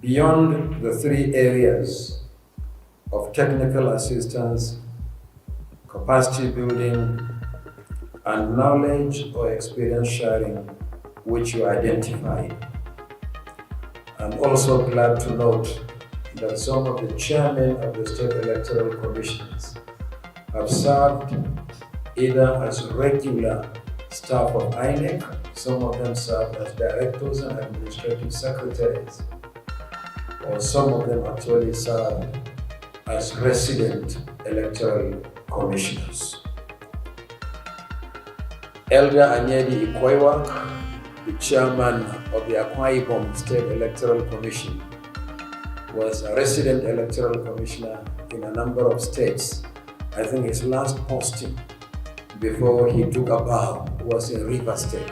Beyond the three areas of technical assistance, capacity building, and knowledge or experience sharing, which you identified, I'm also glad to note that some of the chairmen of the state electoral commissions have served either as regular staff of INEC, some of them serve as directors and administrative secretaries, or some of them actually serve as resident electoral commissioners. Elder Anyedi Ikoiwa, the chairman of the Akwa Ibom State Electoral Commission, was a resident electoral commissioner in a number of states. I think his last posting before he took a bow was in Rivers State.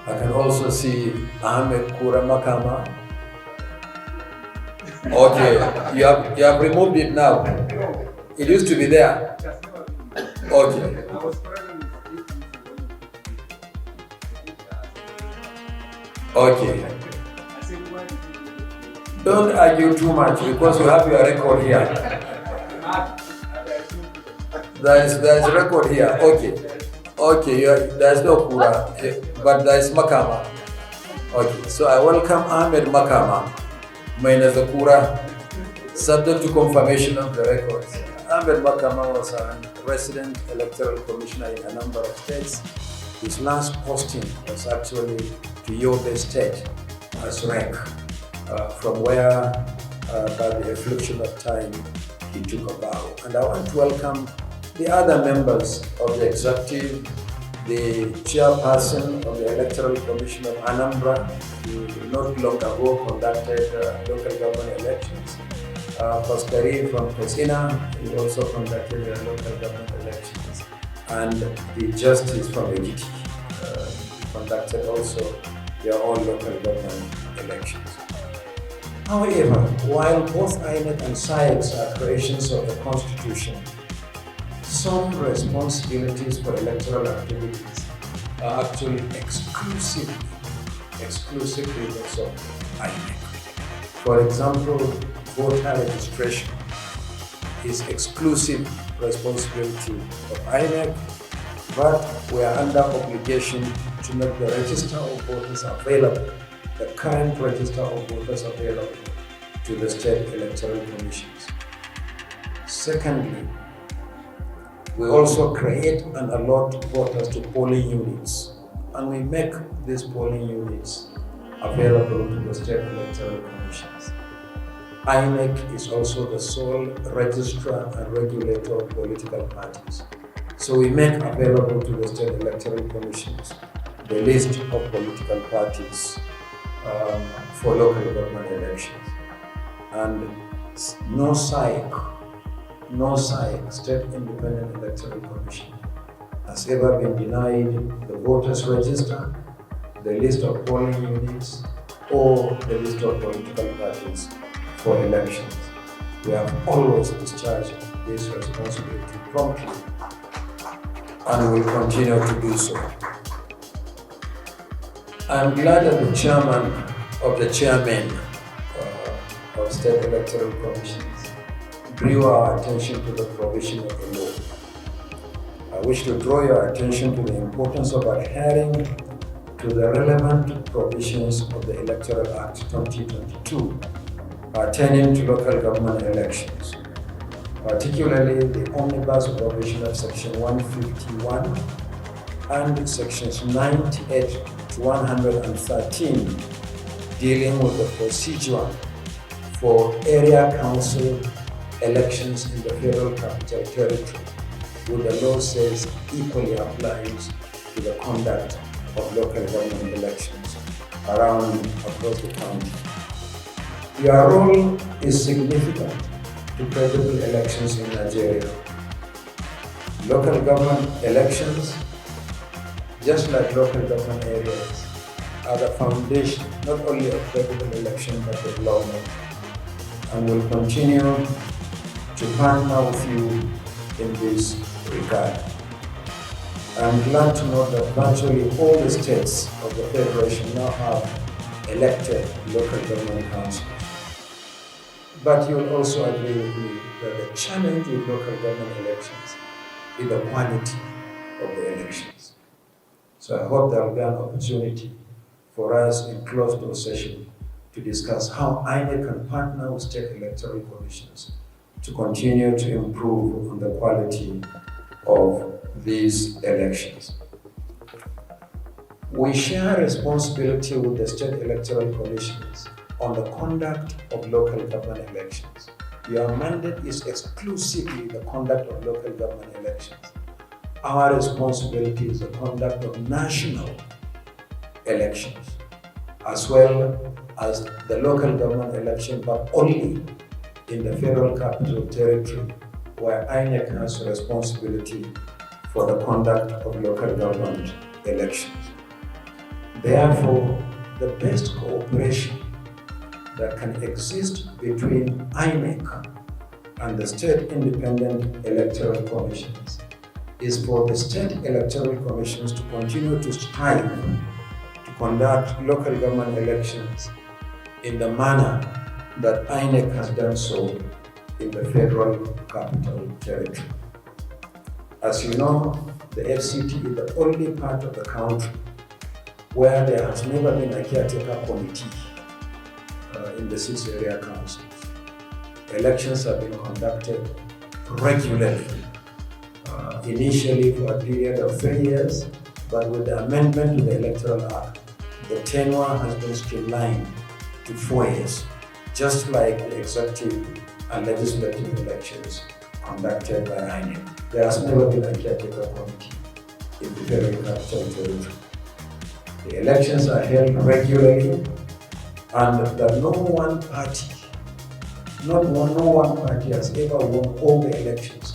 I can also see Ahmed Kura Makama. Okay, you have removed it now. It used to be there. Okay. Okay. Don't argue too much because you have your record here. There is a record here. Okay. There is no Kura, but there is Makama. Okay. So I welcome Ahmed Makama, minus the Kura, subject to confirmation of the records. Ahmed Makama was a resident electoral commissioner in a number of states. His last posting was actually to Yobe State as rec, from where, by the affliction of time, he took a bow. And I want to welcome the other members of the executive, the chairperson of the Electoral Commission of Anambra, who not long ago conducted local government elections. Pascari from Pesina, who also conducted their local government elections. And the justice from Ekiti conducted also their own local government elections. However, while both INEC and SAICs are creations of the Constitution, some responsibilities for electoral activities are actually exclusively of INEC. For example, voter registration is exclusive responsibility of INEC, but we are under obligation to make the register of voters available, the current register of voters available to the state electoral commissions. Secondly, we also create and allot voters to polling units, and we make these polling units available to the state electoral commissions. INEC is also the sole registrar and regulator of political parties. So we make available to the state electoral commissions the list of political parties for local government elections. And no SAIC, State Independent Electoral Commission, has ever been denied the voters register, the list of polling units, or the list of political parties for elections. We have always discharged this responsibility promptly and will continue to do so. I am glad that the chairman of the chairmen of state electoral commissions drew our attention to the provision of the law. I wish to draw your attention to the importance of adhering to the relevant provisions of the Electoral Act 2022 pertaining to local government elections, particularly the omnibus provision of Section 151 and Sections 98 to 113 dealing with the procedure for area council elections in the Federal Capital Territory, where the law says equally applies to the conduct of local government elections across the county. Your role is significant to credible elections in Nigeria. Local government elections, just like local government areas, are the foundation not only of credible election but development, and will continue to partner with you in this regard. I'm glad to note that virtually all the states of the Federation now have elected local government councils. But you'll also agree with me that the challenge with local government elections is the quality of the elections. So I hope there will be an opportunity for us in closed-door session to discuss how INEC can partner with state electoral commissions to continue to improve on the quality of these elections. We share responsibility with the state electoral commissions on the conduct of local government elections. Your mandate is exclusively the conduct of local government elections. Our responsibility is the conduct of national elections, as well as the local government election, but only in the Federal Capital Territory, where INEC has responsibility for the conduct of local government elections. Therefore, the best cooperation that can exist between INEC and the state independent electoral commissions is for the state electoral commissions to continue to strive to conduct local government elections in the manner that INEC has done so in the Federal Capital Territory. As you know, the FCT is the only part of the country where there has never been a caretaker committee in the 6 area councils. Elections have been conducted regularly, initially for a period of 3 years, but with the amendment to the Electoral Act, the tenure has been streamlined to 4 years, just like the executive and legislative elections conducted by INEC. There has never been a caretaker committee in the Federal Capital Territory. The elections are held regularly, and that no one party has ever won all the elections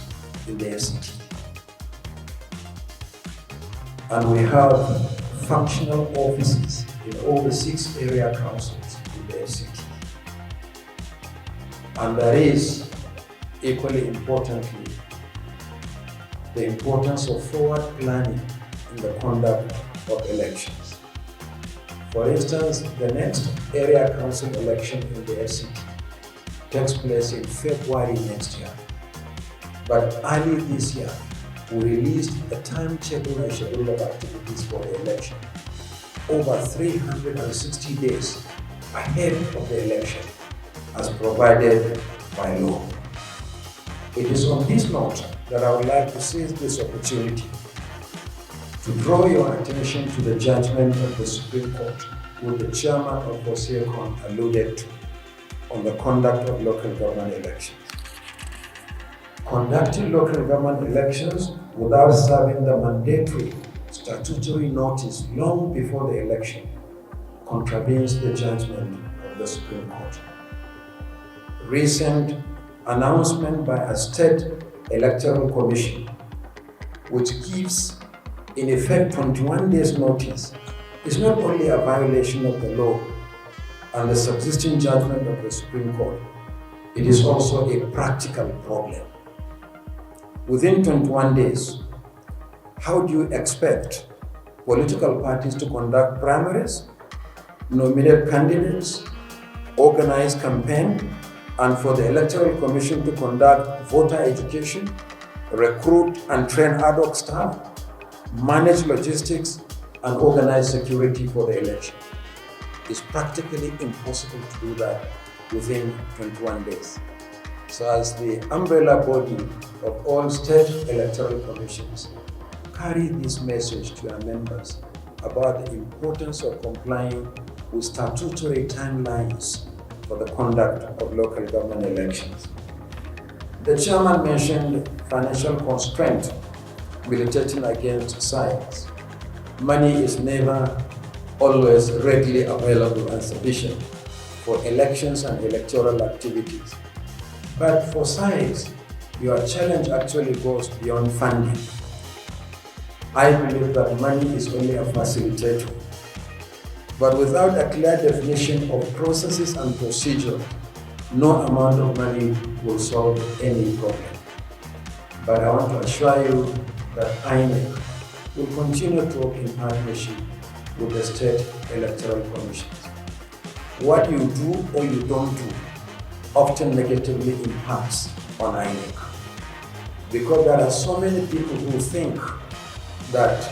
in the FCT. And we have functional offices in all the 6 area councils in the FCT. And there is, equally importantly, the importance of forward planning in the conduct of elections. For instance, the next area council election in the FCT takes place in February next year. But early this year, we released a timetable and schedule of activities for the election, over 360 days ahead of the election, as provided by law. It is on this note that I would like to seize this opportunity to draw your attention to the judgment of the Supreme Court, which the chairman of OSECON alluded to, on the conduct of local government elections. Conducting local government elections without serving the mandatory statutory notice long before the election contravenes the judgment of the Supreme Court. Recent announcement by a state electoral commission, which gives in effect 21 days notice, is not only a violation of the law and the subsisting judgment of the Supreme Court, it is also a practical problem. Within 21 days, how do you expect political parties to conduct primaries, nominate candidates, organize campaign, and for the Electoral Commission to conduct voter education, recruit and train ad hoc staff, manage logistics, and organize security for the election? It's practically impossible to do that within 21 days. So as the umbrella body of all state electoral commissions, carry this message to your members about the importance of complying with statutory timelines for the conduct of local government elections. The chairman mentioned financial constraint militating against science. Money is never always readily available and sufficient for elections and electoral activities. But for science, your challenge actually goes beyond funding. I believe that money is only a facilitator. But without a clear definition of processes and procedure, no amount of money will solve any problem. But I want to assure you that INEC will continue to work in partnership with the state electoral commissions what you do or you don't do often negatively impacts on INEC. Because there are so many people who think that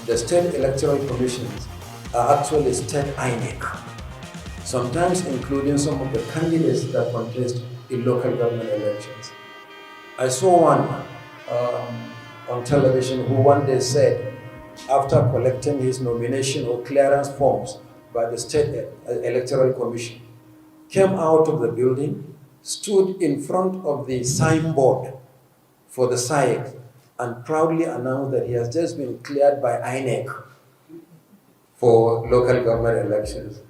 the state electoral commissions are actually state INEC, sometimes including some of the candidates that contest in local government elections. I saw one on television who one day said, after collecting his nomination or clearance forms by the State Electoral Commission, came out of the building, stood in front of the signboard for the SIEC, and proudly announced that he has just been cleared by INEC for local government elections.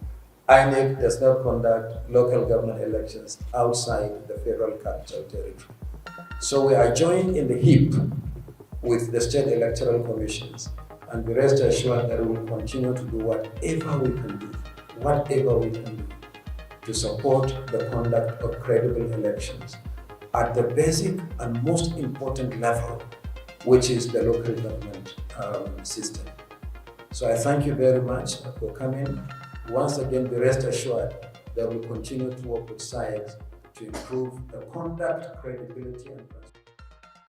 INEC does not conduct local government elections outside the Federal Capital Territory. So we are joined in the hip with the state electoral commissions, and be rest assured that we will continue to do whatever we can do to support the conduct of credible elections at the basic and most important level, which is the local government system. So I thank you very much for coming. Once again, be rest assured that we will continue to work with SIEC to improve the conduct, credibility, and transparency.